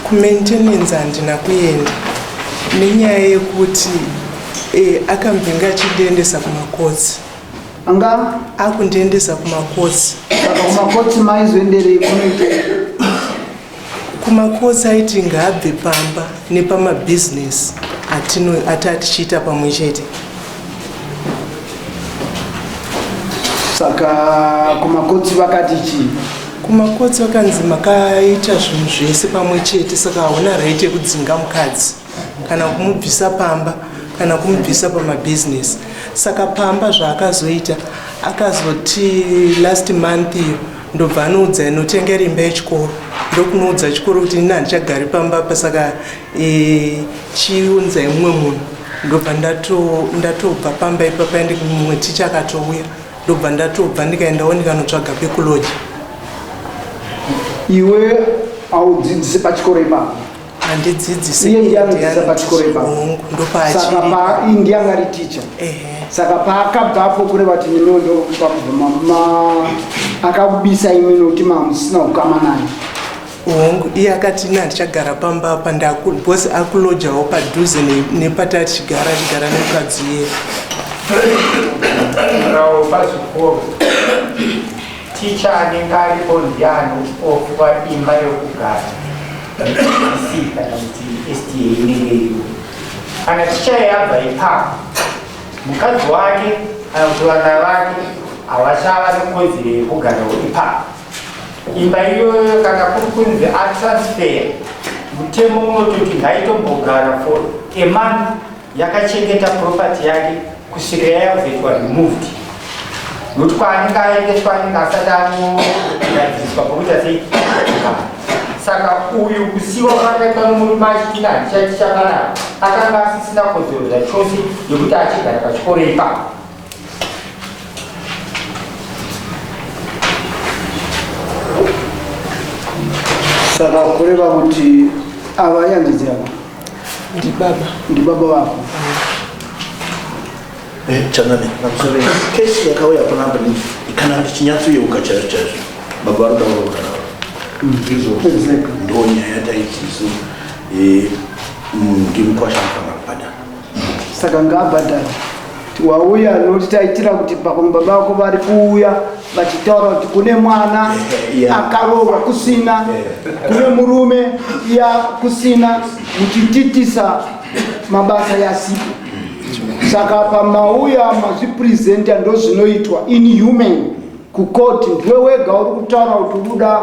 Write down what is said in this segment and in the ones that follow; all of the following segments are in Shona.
Kumaintenance handina kuenda nenyaya yekuti akambinga achiendesa kumakotsi. Anga akundiendesa kumakotsi. Saka kumakotsi maizoenderei kunoite kumakotsi aiti ngaabve pamba nepamabhizinesi atatichiita pamwe chete. Saka kumakotsi vakati chii? Kumakotsi vakanzi makaita zvinhu zvese pamwe chete, saka hauna right yekudzinga mukadzi kana kumubvisa pamba kana kumubvisa pamabhizinesi. Saka pamba zvaakazoita akazoti last month iyo ndobva anoudza inotenga rimba yechikoro, ndokunoudza chikoro kuti ini handichagari pamba apa, saka chiunzai mumwe munhu. Ndobva ndatobva pamba ipapa ende mumwe ticha akatouya, ndobva ndatobva ndikaendawo ndikanotsvaga pekulodya. Iwe audzidzise pachikoro ipapo? Handidzidzise. Iye ndianodzidzisa pachikoro ipapo. Saka ndiangari ticha. Saka paakabvapo kureva kuti minondo akabisa imwe nokuti mamusina kukama naye. Hongu iye akati ina ndichagara pamba apa bhosi akulodyawo padhuze nepatachigara nemukadzi iye. Rawo pachikoro ticha anenge aripo ndiani ofuwa imba yokugara isika kana kuti STA inenge iripo. Kana ticha yabva ipapo mukadzi wake kana kuti vana vake havachava nekodzero yekugarawo ipapo. Imba iyoyo kana kuri kunzi atransfer, mutemo unototi ngaitombogara for a month yakachengeta property yake kusvikira yazoitwa removed. Nokuti kwaanenge aendeswa anenge asati anogadziswa pokuti sei. Saka uyu kusiwa kwakaitwa nomurume achiti handichakanaka akanga asisina kodzero zvachose yekuti achigara pachikoro ipapo. Saka kureva kuti ava yanzidzi yavo ndi baba vako. Chanane namusore kesi yakauya panapa kana ndichinyatsoyeuka chaizvo baba vari kutaura ndo nyaya taitiso ngimukwasha pangapada. Saka ngaabhadhara wauya noti taitira kuti baba vako vari kuuya vachitaura kuti kune mwana akarohwa kusina, kune murume iya kusina, muchititisa mabasa yasipo. Saka pamauya mazvipresenta ndo zvinoitwa inhuman kukoti. Ndiwe wega uri kutaura kuti uda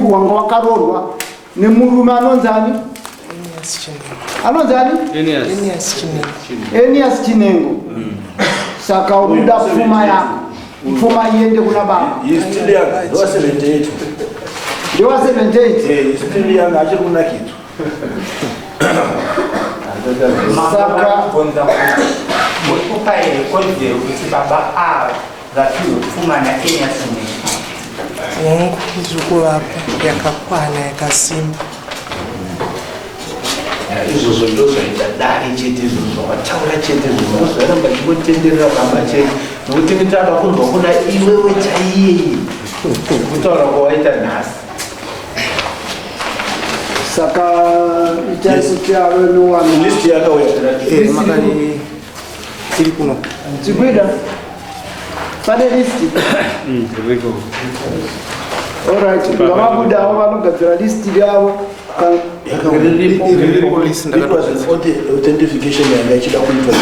wanga wakarohwa nemurume anonzani? Anonzani? Enias Chinengo. Saka uruda pfuma yako, pfuma iende kuna baba. Ndo 78. Ndo 78. Still young achiri kunakidzwa. Saka mukupa here kodzero kuti baba ava vapiwe pfuma naEnias Chinengo. Hongu ndiri kuvapa yakakwana yakasimba. Izvozvo ndozvaita dare chete izvozvo wataura chete izvozvo ndozvaramba ndingotenderera pamba chete nokuti nditava kunzwa kuna iwewe chaiye kutaura kwawaita nhasi. Saka ichaikuti ave nowanu listi yakauya makani iri kuno Chikwida pane listi. Alright, ngavabudawo vanogadzira listi yavo. authentification yanga ichida kuitwa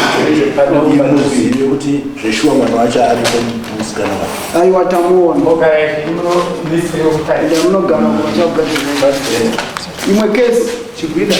imuzive kuti zveshuwa mwana wacho aripo musikana wake. Aiwa tamuona Munogara munogara kuchagadzira imwe kesi. Chikwida